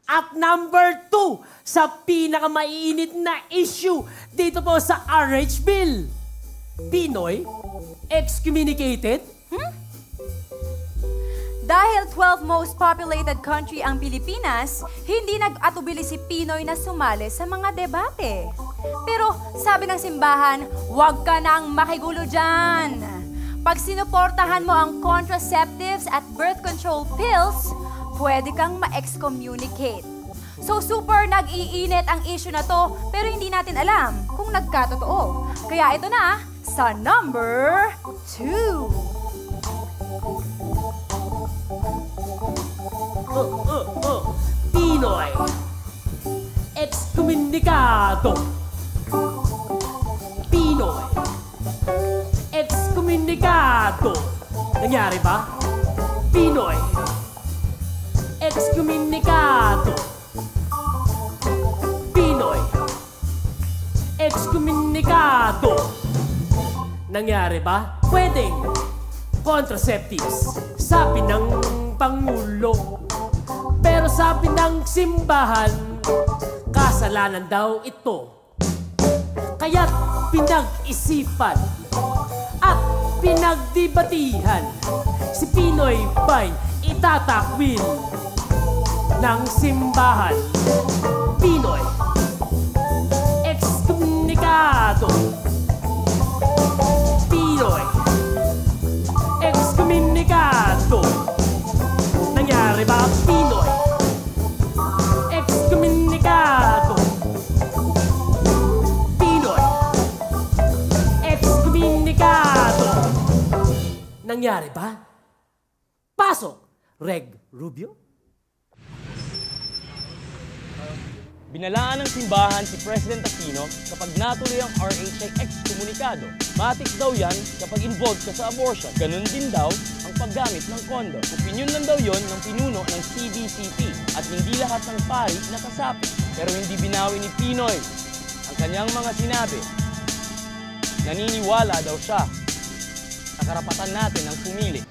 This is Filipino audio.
At number 2, sa pinakamaiinit na issue dito po sa RH Bill. Pinoy excommunicated? Dahil 12th most populated country ang Pilipinas, hindi nag-atubili si Pinoy na sumali sa mga debate. Pero sabi ng simbahan, huwag ka nang makigulo dyan. Pag sinuportahan mo ang contraceptives at birth control pills, pwede kang ma-excommunicate. So super nag-iinit ang issue na to, pero hindi natin alam kung nagkatotoo. Kaya ito na, sa number 2. Pinoy excommunicado. Pinoy excommunicado. Nangyari ba? Pinoy excommunicado. Pinoy excommunicado. Nangyari ba? Pwedeng contraceptives, sabi ng Pangulo. Pero sabi ng simbahan, kasalanan daw ito. Kaya't pinag-isipan at pinagdibatihan, si Pinoy ba'y itatakwil ng simbahan? Pinoy excommunicado. Pinoy excommunicado. Nangyari ba? Pinoy excommunicado. Pinoy excommunicado. Nangyari ba? Pasok, Reg Rubio. Binalaan ng simbahan si President Aquino kapag natuloy ang RH ay excommunicado. Matik daw yan kapag involved ka sa abortion. Ganun din daw ang paggamit ng kondo. Opinyon lang daw yon ng pinuno ng CBCP at hindi lahat ng pari nakasapi. Pero hindi binawi ni Pinoy ang kanyang mga sinabi. Naniniwala daw siya sa karapatan natin ang pumili.